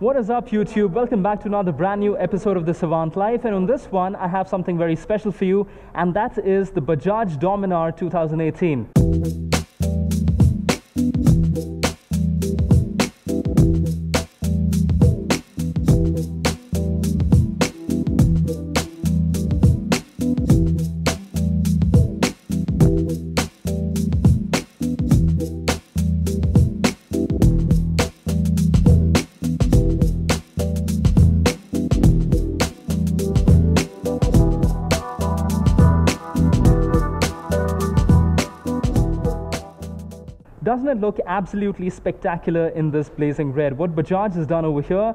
What is up, YouTube? Welcome back to another brand new episode of the Savant Life, and on this one I have something very special for you, and that is the Bajaj Dominar 2018. Doesn't it look absolutely spectacular in this blazing red? What Bajaj has done over here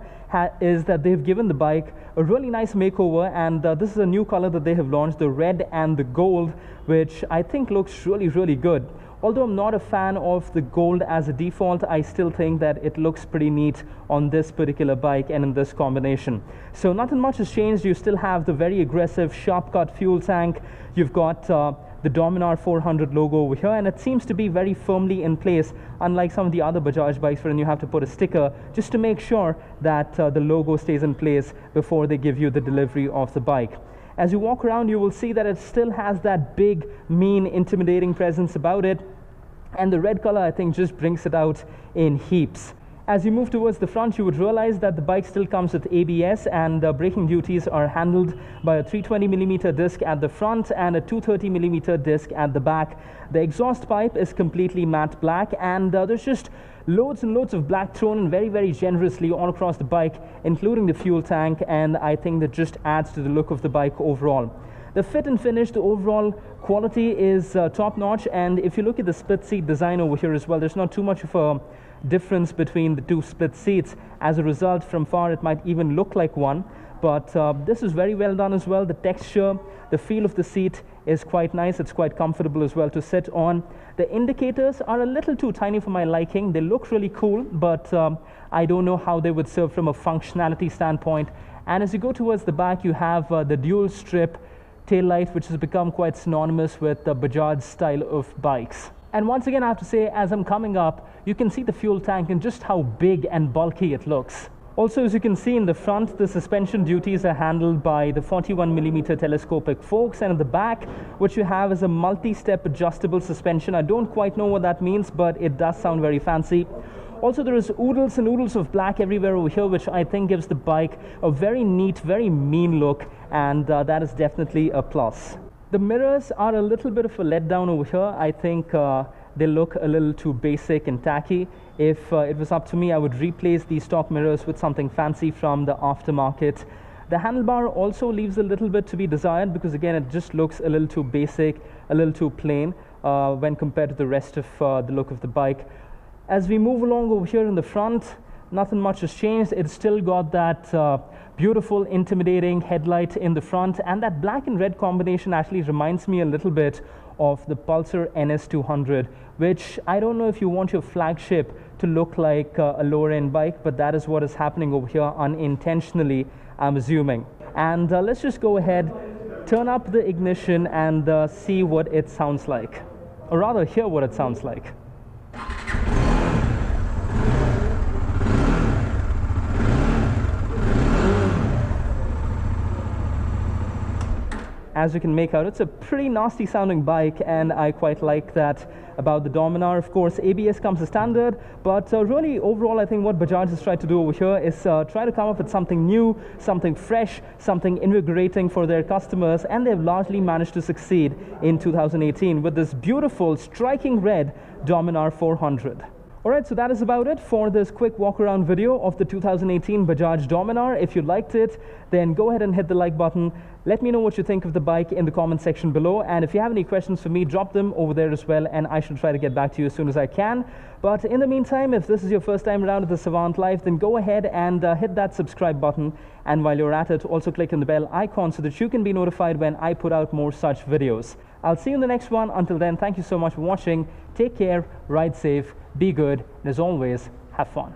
is that they've given the bike a really nice makeover, and this is a new color that they have launched, the red and the gold, which I think looks really good. Although I'm not a fan of the gold as a default, I still think that it looks pretty neat on this particular bike and in this combination. So nothing much has changed. You still have the very aggressive sharp cut fuel tank. You've got the Dominar 400 logo over here, and it seems to be very firmly in place, unlike some of the other Bajaj bikes wherein you have to put a sticker just to make sure that the logo stays in place before they give you the delivery of the bike. As you walk around, you will see that it still has that big, mean, intimidating presence about it, and the red color, I think, just brings it out in heaps. As you move towards the front, you would realize that the bike still comes with ABS, and braking duties are handled by a 320mm disc at the front and a 230mm disc at the back. The exhaust pipe is completely matte black, and there's just loads and loads of black thrown in very generously all across the bike, including the fuel tank, and I think that just adds to the look of the bike overall. The fit and finish, the overall quality is top-notch, and if you look at the split seat design over here as well, there's not too much of a difference between the two split seats. As a result, from far it might even look like one, but this is very well done as well. The texture, the feel of the seat is quite nice. It's quite comfortable as well to sit on. The indicators are a little too tiny for my liking. They look really cool, but I don't know how they would serve from a functionality standpoint. And as you go towards the back, you have the dual strip tail light, which has become quite synonymous with the Bajaj style of bikes. And once again, I have to say, as I'm coming up, you can see the fuel tank and just how big and bulky it looks. Also, as you can see in the front, the suspension duties are handled by the 41mm telescopic forks, and in the back, what you have is a multi-step adjustable suspension. I don't quite know what that means, but it does sound very fancy. Also, there is oodles and oodles of black everywhere over here, which I think gives the bike a very neat, very mean look, and that is definitely a plus. The mirrors are a little bit of a letdown over here. I think they look a little too basic and tacky. If it was up to me, I would replace these stock mirrors with something fancy from the aftermarket. The handlebar also leaves a little bit to be desired, because again, it just looks a little too basic, a little too plain when compared to the rest of the look of the bike. As we move along over here in the front, nothing much has changed. It's still got that beautiful, intimidating headlight in the front, and that black and red combination actually reminds me a little bit of the Pulsar NS200, which I don't know if you want your flagship to look like a lower-end bike, but that is what is happening over here unintentionally, I'm assuming. And let's just go ahead, turn up the ignition, and see what it sounds like, or rather hear what it sounds like. As you can make out, it's a pretty nasty sounding bike, and I quite like that about the Dominar. Of course, ABS comes as standard, but really overall I think what Bajaj has tried to do over here is try to come up with something new, something fresh, something invigorating for their customers, and they've largely managed to succeed in 2018 with this beautiful, striking red Dominar 400. Alright, so that is about it for this quick walk around video of the 2018 Bajaj Dominar. If you liked it, then go ahead and hit the like button. Let me know what you think of the bike in the comment section below, and if you have any questions for me, drop them over there as well, and I shall try to get back to you as soon as I can. But in the meantime, if this is your first time around at the Savant Life, then go ahead and hit that subscribe button, and while you're at it, also click on the bell icon so that you can be notified when I put out more such videos. I'll see you in the next one. Until then, thank you so much for watching. Take care, ride safe, be good, and as always, have fun.